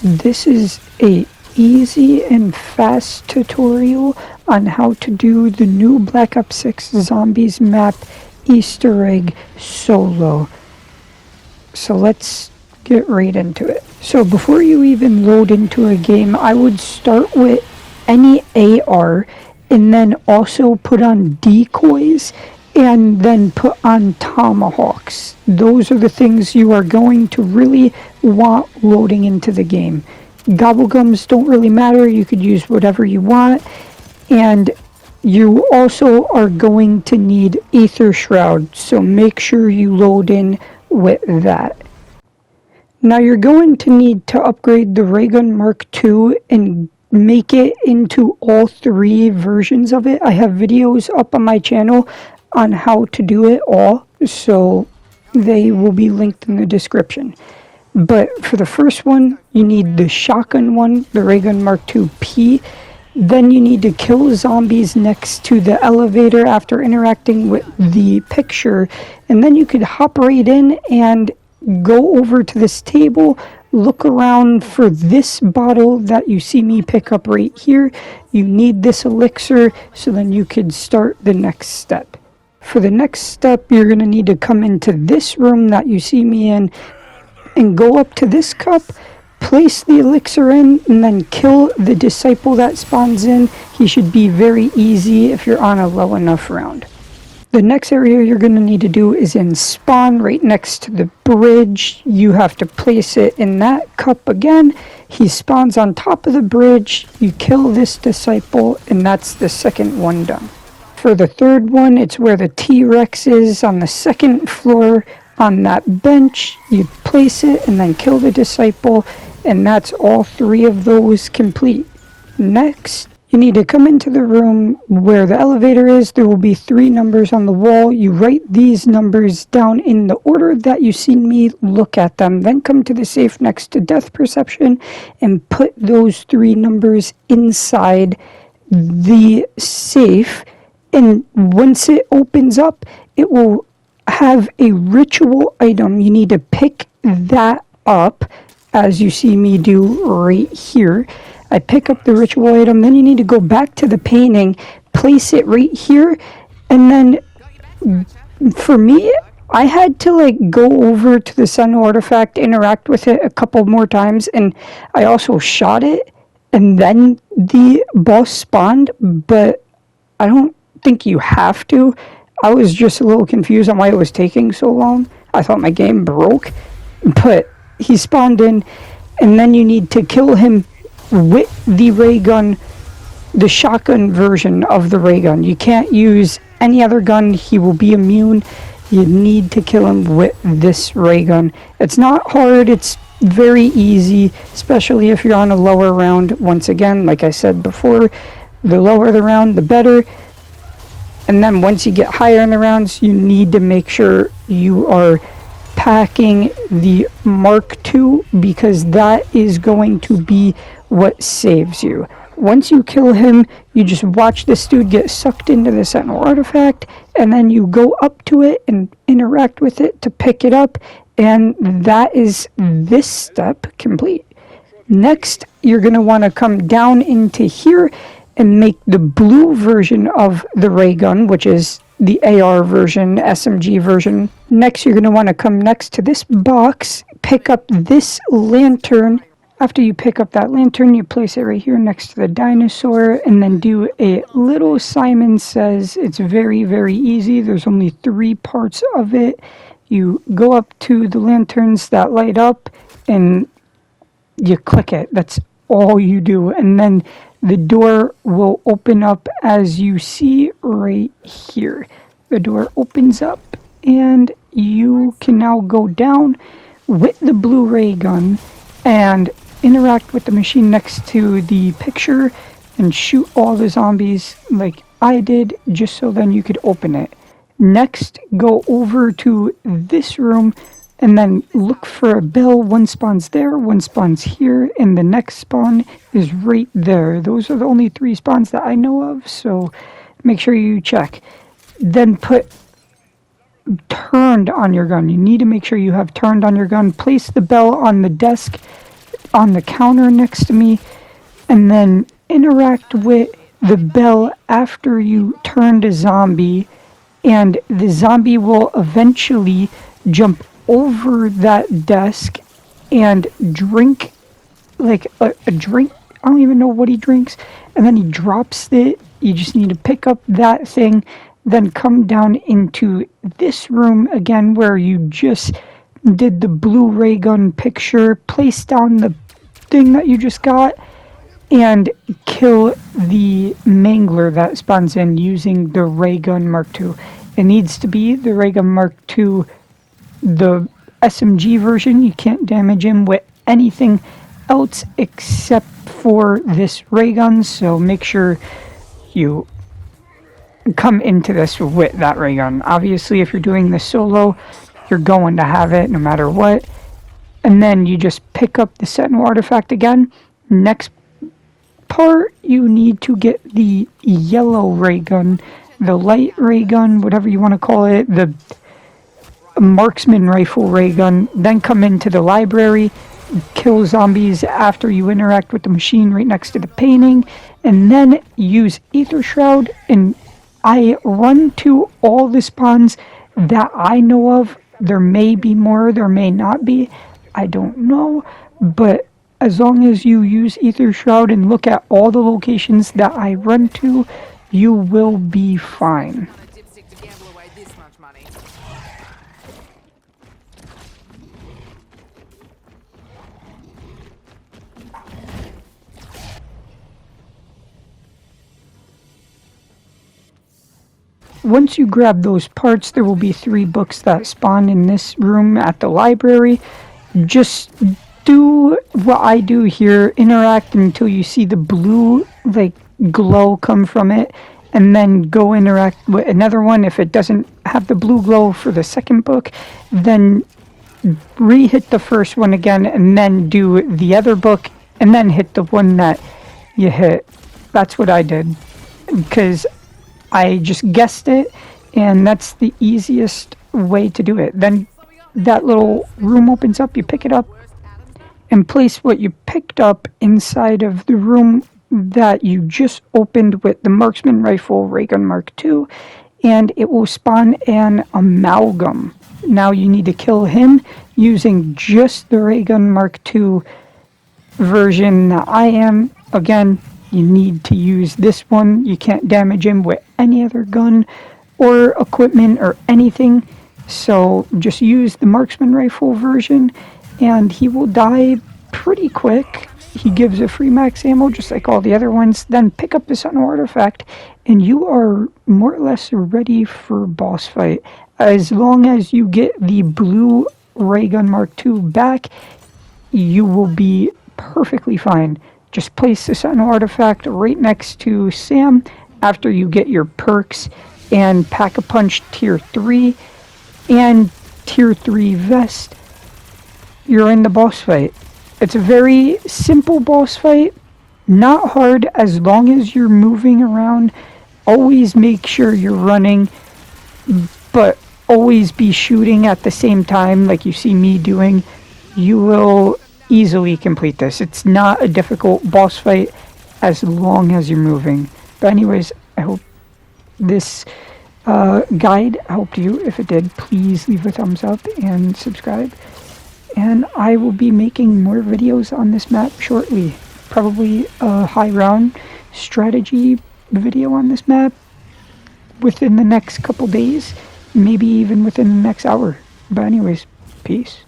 This is a easy and fast tutorial on how to do the new Black Ops 6 Zombies map Easter egg solo. So let's get right into it. So before you even load into a game, I would start with any AR and then also put on decoys and then put on tomahawks. Those are the things you are going to really want loading into the game. Gobblegums don't really matter, you could use whatever you want, and you also are going to need Aether Shroud, so make sure you load in with that. Now you're going to need to upgrade the Ray Gun Mark II and make it into all three versions of it. I have videos up on my channel on how to do it all, so they will be linked in the description. But for the first one, you need the shotgun one, the Ray Gun Mark II P. Then you need to kill zombies next to the elevator after interacting with the picture. And then you could hop right in and go over to this table, look around for this bottle that you see me pick up right here. You need this elixir, so then you could start the next step. For the next step, you're going to need to come into this room that you see me in and go up to this cup, place the elixir in, and then kill the disciple that spawns in. He should be very easy if you're on a low enough round. The next area you're going to need to do is in spawn, right next to the bridge. You have to place it in that cup again. He spawns on top of the bridge. You kill this disciple, and that's the second one done. For the third one, it's where the T-Rex is on the second floor. On that bench, you place it and then kill the disciple, and that's all three of those complete. Next, you need to come into the room where the elevator is. There will be 3 numbers on the wall. You write these numbers down in the order that you see me look at them. Then come to the safe next to death perception and put those 3 numbers inside the safe. And once it opens up, it will have a ritual item. You need to pick that up, as you see me do right here. I pick up the ritual item, then you need to go back to the painting, place it right here, and then for me, I had to go over to the Sentinel artifact, interact with it a couple more times, and I also shot it, and then the boss spawned, but I don't think you have to. I was just a little confused on why it was taking so long. I thought my game broke, but he spawned in, and then you need to kill him with the ray gun, the shotgun version of the ray gun. You can't use any other gun. He will be immune. You need to kill him with this ray gun. It's not hard. It's very easy, especially if you're on a lower round. Once again, like I said before, the lower the round, the better. And then once you get higher in the rounds, you need to make sure you are packing the Mark II, because that is going to be what saves you. Once you kill him, you just watch this dude get sucked into the Sentinel artifact, and then you go up to it and interact with it to pick it up, and that is this step complete. Next, you're going to want to come down into here and make the blue version of the ray gun, which is the AR version, SMG version. Next, you're going to want to come next to this box, pick up this lantern. After you pick up that lantern, you place it right here next to the dinosaur, and then do a little Simon Says. It's very, very easy. There's only 3 parts of it. You go up to the lanterns that light up, and you click it. That's all you do. And then the door will open up as you see right here. The door opens up, and you can now go down with the blue ray gun and interact with the machine next to the picture and shoot all the zombies like I did, just so then you could open it. Next, go over to this room and then look for a bell. One spawns there, one spawns here, and the next spawn is right there. Those are the only 3 spawns that I know of, so make sure you check. Then put turned on your gun. You need to make sure you have turned on your gun. Place the bell on the desk on the counter next to me, and then interact with the bell after you turn to zombie, and the zombie will eventually jump over that desk and drink like a drink. I don't even know what he drinks, and then he drops it. You just need to pick up that thing, then come down into this room again where you just did the blue ray gun picture, place down the thing that you just got, and kill the mangler that spawns in using the ray gun Mark II. It needs to be the ray gun Mark II, the SMG version. You can't damage him with anything else except for this ray gun, so make sure you come into this with that ray gun. Obviously, if you're doing this solo, you're going to have it no matter what. And then you just pick up the Sentinel artifact again. Next part, you need to get the yellow ray gun, the light ray gun, whatever you want to call it, the marksman rifle ray gun. Then come into the library, kill zombies after you interact with the machine right next to the painting, and then use Ether Shroud. And I run to all the spawns that I know of. There may be more, there may not be, I don't know, but as long as you use Ether Shroud and look at all the locations that I run to, you will be fine. Once you grab those parts, there will be 3 books that spawn in this room at the library. Just do what I do here, interact until you see the blue glow come from it, and then go interact with another one. If it doesn't have the blue glow for the second book, then re-hit the first one again, and then do the other book, and then hit the one that you hit. That's what I did, because I just guessed it, and that's the easiest way to do it. Then that little room opens up, you pick it up, and place what you picked up inside of the room that you just opened with the marksman rifle ray gun Mark II, and it will spawn an amalgam. Now you need to kill him using just the ray gun Mark II version that I am. Again, you need to use this one. You can't damage him with any other gun or equipment or anything. So just use the marksman rifle version, and he will die pretty quick. He gives a free max ammo just like all the other ones. Then pick up the Sentinel artifact, and you are more or less ready for boss fight. As long as you get the blue ray gun Mark II back, you will be perfectly fine. Just place the Sentinel artifact right next to Sam after you get your perks and Pack-a-Punch tier 3 and tier 3 vest. You're in the boss fight. It's a very simple boss fight, not hard as long as you're moving around. Always make sure you're running, but always be shooting at the same time like you see me doing. You will easily complete this. It's not a difficult boss fight as long as you're moving. But anyways, I hope this guide helped you. If it did, please leave a thumbs up and subscribe. And I will be making more videos on this map shortly. Probably a high round strategy video on this map within the next couple days. Maybe even within the next hour. But anyways, peace.